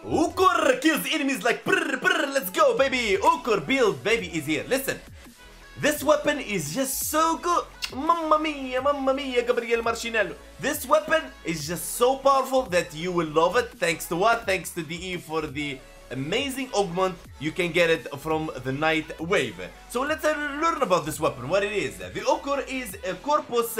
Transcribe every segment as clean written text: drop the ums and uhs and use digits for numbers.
Ocucor kills enemies like brr, brr, let's go baby. Ocucor Build baby is here. Listen, this weapon is just so good. Mamma mia, Gabriel Marcinello. This weapon is just so powerful that you will love it. Thanks to what? Thanks to DE for the amazing augment. You can get it from the Night Wave. So let's learn about this weapon, what it is. The Ocucor is a corpus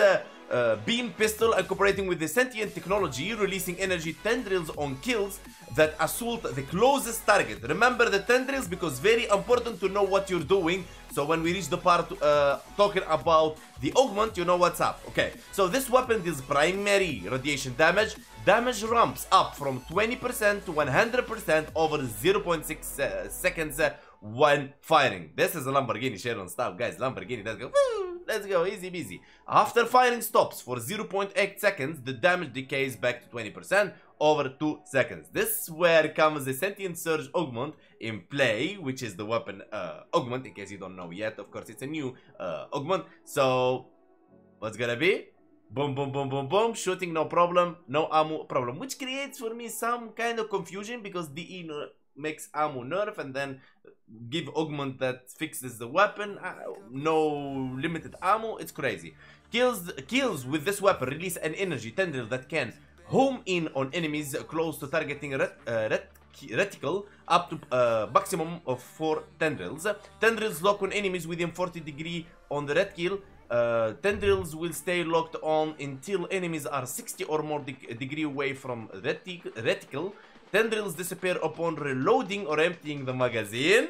beam pistol incorporating with the sentient technology, releasing energy tendrils on kills that assault the closest target. Remember the tendrils because very important to know what you're doing. So when we reach the part talking about the augment, you know what's up. Okay, so this weapon deals primary radiation damage. Damage ramps up from 20% to 100% over 0.6 seconds when firing. This is a Lamborghini Sharon style, guys. Lamborghini, let's go. Woo! Let's go, easy peasy. After firing stops for 0.8 seconds, the damage decays back to 20% over 2 seconds. This is where comes the Sentient Surge augment in play, which is the weapon augment, in case you don't know yet. Of course, it's a new augment. So, what's gonna be? Boom, boom, boom, boom, boom. Shooting, no problem. No ammo problem. Which creates for me some kind of confusion because DE makes ammo nerf and then give augment that fixes the weapon. No limited ammo. It's crazy. Kills with this weapon release an energy tendril that can home in on enemies close to targeting reticle up to maximum of 4 tendrils. Tendrils lock on enemies within 40 degrees on the reticle. Tendrils will stay locked on until enemies are 60 or more degree away from reticle. Tendrils disappear upon reloading or emptying the magazine.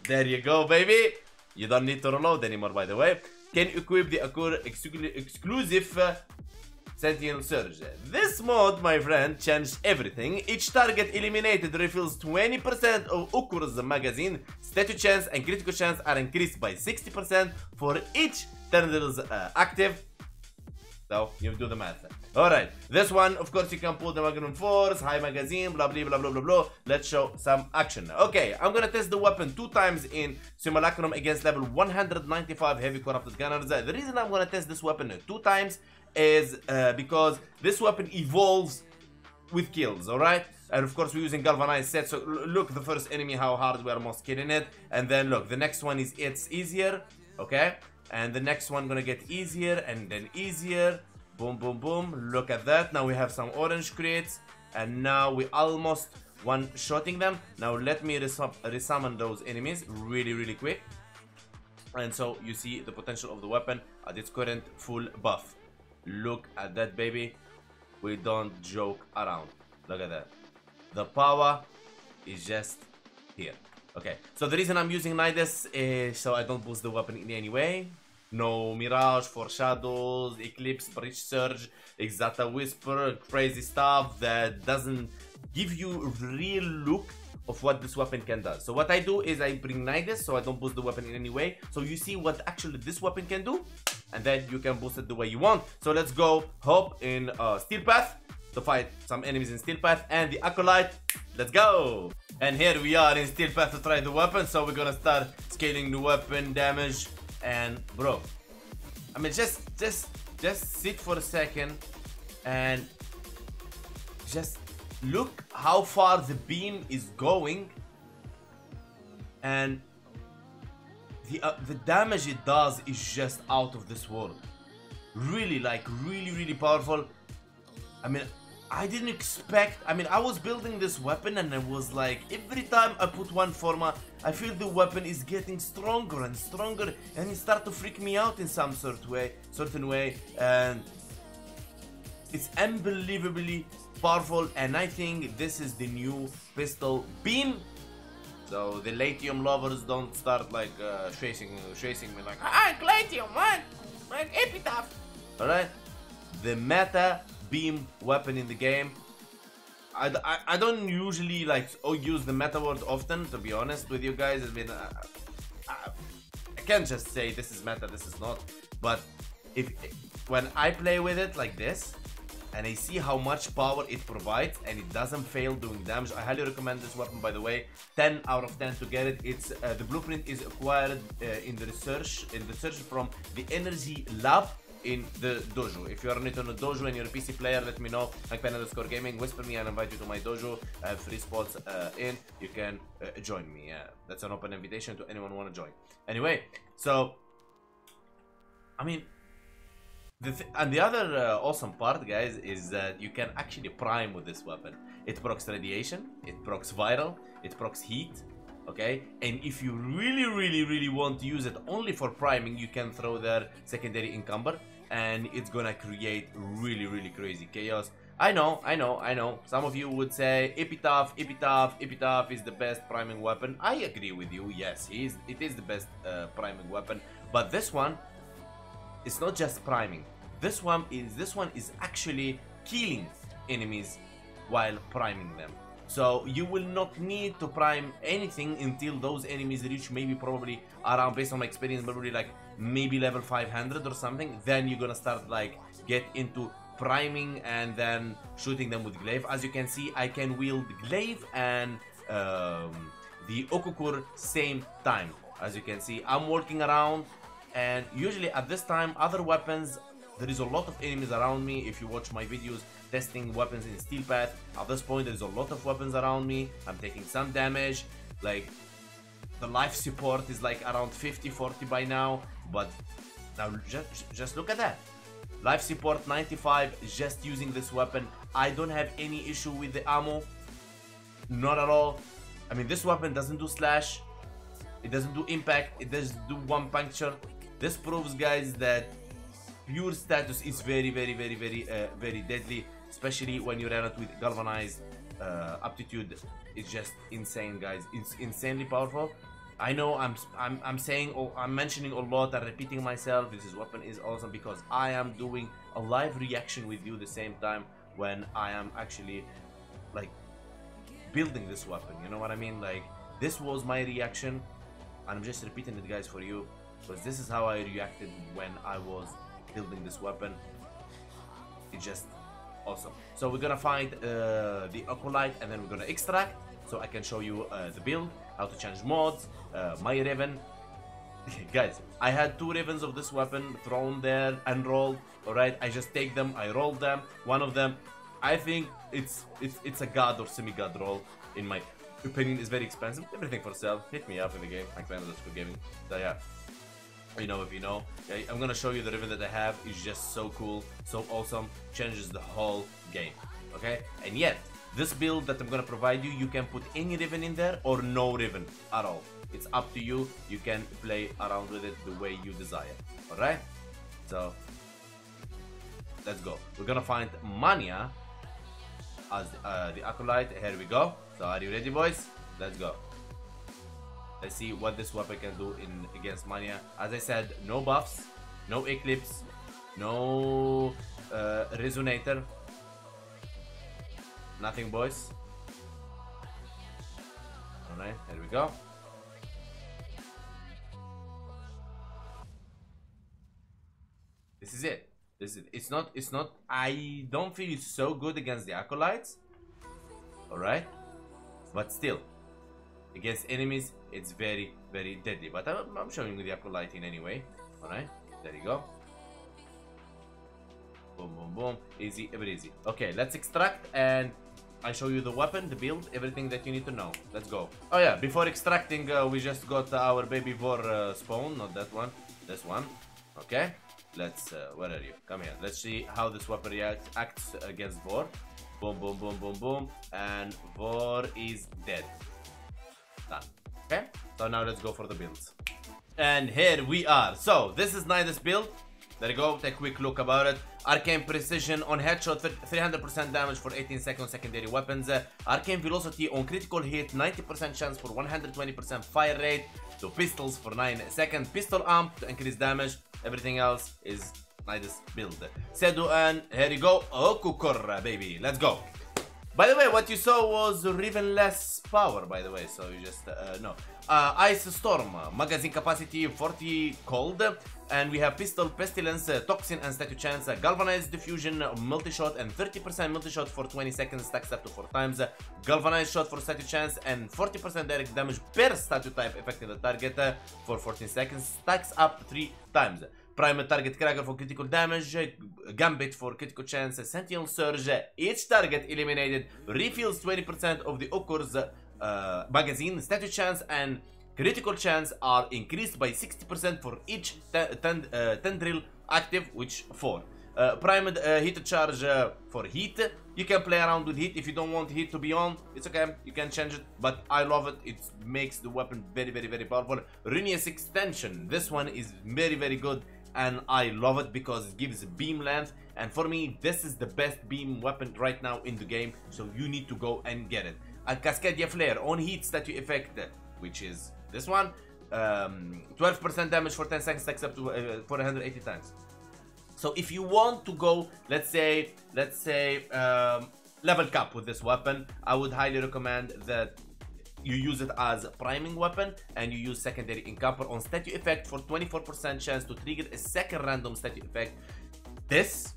There you go, baby. You don't need to reload anymore, by the way. Can equip the Ocucor exclusive Sentient Surge. This mod, my friend, changed everything. Each target eliminated refills 20% of Ocucor's magazine. Status chance and critical chance are increased by 60% for each Tendril's active. So, you do the math. Alright, this one, of course, you can pull the Magnum Force, high magazine, blah, blah, blah, blah, blah, blah. Let's show some action. Okay, I'm gonna test the weapon 2 times in Simulacrum against level 195 heavy corrupted gunners. The reason I'm gonna test this weapon 2 times is because this weapon evolves with kills, alright? And of course we're using galvanized set, so look, the first enemy, how hard we are most killing it. And then look, the next one is, it's easier, okay? And the next one gonna get easier and then easier. Boom, boom, boom. Look at that. Now we have some orange crates. And now we almost one-shotting them. Now let me resummon those enemies really, really quick. And so you see the potential of the weapon at its current full buff. Look at that, baby. We don't joke around. Look at that. The power is just here. Okay, so the reason I'm using Nidus is so I don't boost the weapon in any way. No Mirage, Foreshadows, Eclipse, Breach Surge, Exata Whisper, crazy stuff that doesn't give you real look of what this weapon can do. So what I do is I bring Nidus so I don't boost the weapon in any way. So you see what actually this weapon can do, and then you can boost it the way you want. So let's go hop in Steel Path to fight some enemies in Steel Path and the Acolyte. Let's go! And here we are in Steel Path to try the weapon. So we're gonna start scaling the weapon damage. And bro, I mean just sit for a second and just look how far the beam is going and the damage it does is just out of this world. Really, like really powerful. I mean, I didn't expect, I mean, I was building this weapon and I was like, every time I put one forma, I feel the weapon is getting stronger and stronger and it starts to freak me out in some certain way, and it's unbelievably powerful. And I think this is the new pistol beam. So the Latium lovers don't start like chasing me like, ah, Latium, man, like epitaph. Alright, the meta beam weapon in the game. I don't usually like use the meta word often, to be honest with you guys. I mean, I can't just say this is meta, this is not. But when I play with it like this and I see how much power it provides and it doesn't fail doing damage, I highly recommend this weapon, by the way. 10 out of 10 to get it. It's the blueprint is acquired in the research from the Energy Lab in the dojo. If you are not on a dojo and you're a PC player, let me know. Hunkpain_gaming, whisper me and invite you to my dojo. I have free spots in. You can join me. Yeah, that's an open invitation to anyone who want to join. Anyway, so I mean, and the other awesome part, guys, is that you can actually prime with this weapon. It procs radiation, it procs viral, it procs heat. Okay, and if you really want to use it only for priming, you can throw their secondary encumber, and it's gonna create really crazy chaos. I know. Some of you would say Epitaph is the best priming weapon. I agree with you. Yes, it is the best priming weapon. But this one, it's not just priming. This one is actually killing enemies while priming them. So you will not need to prime anything until those enemies reach probably around, based on my experience, probably like maybe level 500 or something. Then you're gonna start like get into priming and then shooting them with glaive. As you can see, I can wield glaive and the Ocucor same time. As you can see, I'm walking around, and usually at this time, other weapons, there is a lot of enemies around me. If you watch my videos testing weapons in Steel Path, at this point there's a lot of weapons around me. I'm taking some damage. Like, the life support is like around 50-40 by now, but now just look at that. Life support 95 just using this weapon. I don't have any issue with the ammo, not at all. I mean, this weapon doesn't do slash, it doesn't do impact, it doesn't do one puncture. This proves, guys, that pure status is very deadly, especially when you run it with galvanized aptitude. It's just insane, guys. It's insanely powerful. I know I'm saying, or I'm mentioning a lot and repeating myself. This weapon is awesome because I am doing a live reaction with you the same time when I am actually like building this weapon. You know what I mean? Like, this was my reaction, and I'm just repeating it, guys, for you, because this is how I reacted when I was building this weapon. It's just awesome. So we're gonna find the Oculite, and then we're gonna extract, so I can show you the build, how to change mods, my Raven. Guys, I had 2 Ravens of this weapon thrown there and rolled. Alright, I just take them, I roll them. One of them, I think it's a god or semi-god roll, in my opinion. Is very expensive. Everything for sale. Hit me up in the game. Hunkpain_gaming. So yeah, you know if you know. Okay, I'm gonna show you the Raven that I have. It's just so cool, so awesome. Changes the whole game. Okay, and yet this build that I'm gonna provide you, you can put any Raven in there or no Raven at all. It's up to you. You can play around with it the way you desire. Alright? So let's go. We're gonna find Mania as the Acolyte. Here we go. So are you ready, boys? Let's go. Let's see what this weapon can do against Mania. As I said, no buffs, no Eclipse, no Resonator. Nothing, boys. Alright, here we go. This is it. This is it. It's not I don't feel it's so good against the Acolytes. Alright? But still, against enemies, it's very deadly. But I'm showing you the Acolyte in anyway. Alright? There you go. Boom, boom, boom. Easy, very easy. Okay, let's extract and I show you the weapon, the build, everything that you need to know. Let's go. Oh yeah, before extracting, we just got our baby Vor spawn. Not that one, this one. Okay, let's, where are you? Come here. Let's see how this weapon acts against Vor. Boom, boom, boom, boom, boom. And Vor is dead. Done. Okay, so now let's go for the builds. And here we are. So, this is Nidus build. There you go, take a quick look about it. Arcane Precision on headshot, 300% damage for 18 seconds secondary weapons. Arcane Velocity on critical hit, 90% chance for 120% fire rate. So pistols for 9 seconds. Pistol amp to increase damage. Everything else is Nidus build. Sedu, and here you go, Ocucor, baby. Let's go. By the way, what you saw was Raven-less power, by the way, so you just, no. Ice Storm, magazine capacity 40 cold, and we have Pistol, Pestilence, Toxin and Statue Chance, Galvanized Diffusion, Multi-Shot, and 30% Multi-Shot for 20 seconds, stacks up to 4 times, Galvanized Shot for Statue Chance, and 40% direct damage per statue type affecting the target for 14 seconds, stacks up 3 times. Primal Target Cracker for critical damage, Gambit for critical chance, Sentient Surge. Each target eliminated refills 20% of the Ocucor's magazine. Status chance and critical chance are increased by 60% for each Tendril active, which 4. Primed heat charge for heat. You can play around with heat. If you don't want heat to be on, it's okay, you can change it, but I love it. It makes the weapon very powerful. Runius extension, this one is very good, and I love it because it gives beam length, and for me this is the best beam weapon right now in the game, so you need to go and get it. A Cascadia Flare on heat statue effect, which is this one, 12% damage for 10 seconds except to 480 times. So if you want to go, let's say level cap with this weapon, I would highly recommend that you use it as a priming weapon and you use secondary encounter on statue effect for 24% chance to trigger a second random statue effect. This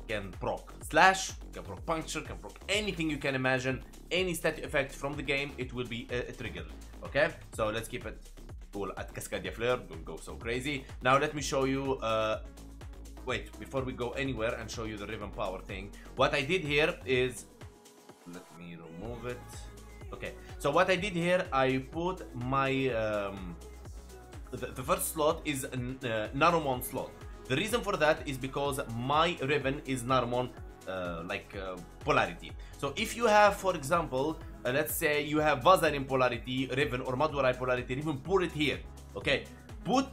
can proc slash, can proc puncture, can proc anything you can imagine, any statue effect from the game, it will be triggered. Okay, so let's keep it cool at Cascadia Flare, don't go so crazy. Now let me show you wait, before we go anywhere and show you the Riven power thing, what I did here is, let me remove it. Okay, so what I did here, I put my the first slot is Narumon slot. The reason for that is because my Riven is Narumon polarity. So if you have, for example, let's say you have Vazarin polarity Riven or Madurai polarity Riven, put it here. Okay, put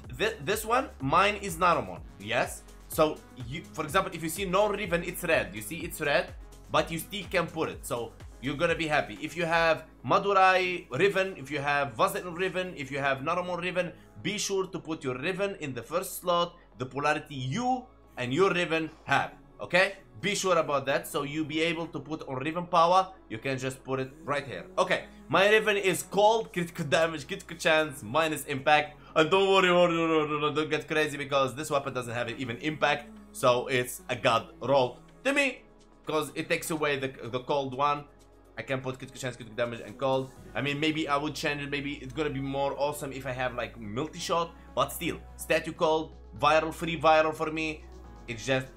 this one, mine is Narumon, yes. So you, for example, if you see no Riven, it's red. You see it's red, but you still can put it. So you're gonna be happy. If you have Madurai Riven, if you have Vazarin Riven, if you have Narumon Riven, be sure to put your Riven in the first slot, the polarity you and your Riven have. Okay? Be sure about that, so you'll be able to put on Riven power. You can just put it right here. Okay, my Riven is cold, critical damage, critical chance, minus impact. And don't worry, don't get crazy because this weapon doesn't have even impact, so it's a god roll to me because it takes away the cold one. I can put critical chance, critical damage, and cold. I mean, maybe I would change it. Maybe it's gonna be more awesome if I have like multi-shot, but still, statue cold, viral, free viral for me. It's just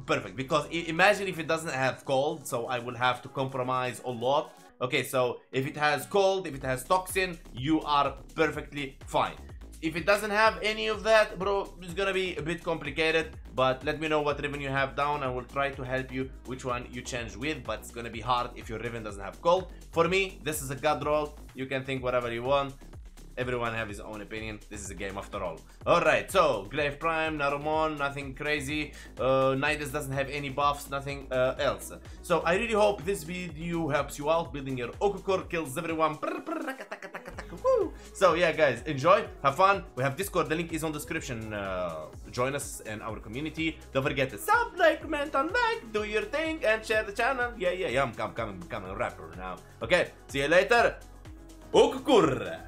perfect because imagine if it doesn't have cold, so I will have to compromise a lot. Okay, so if it has cold, if it has toxin, you are perfectly fine. If it doesn't have any of that, bro, it's gonna be a bit complicated, but let me know what Riven you have down. I will try to help you which one you change with, but it's gonna be hard if your Riven doesn't have cold. For me, this is a god roll. You can think whatever you want. Everyone have his own opinion. This is a game after all. Alright, so Glaive Prime, Narumon, nothing crazy. Nidus doesn't have any buffs, nothing else. So I really hope this video helps you out building your Ocucor, kills everyone. So yeah, guys, enjoy, have fun. We have Discord, the link is on the description. Join us in our community. Don't forget to sub, like, comment, and like, do your thing, and share the channel. Yeah, I'm becoming a rapper now. Okay, see you later. Ocucor.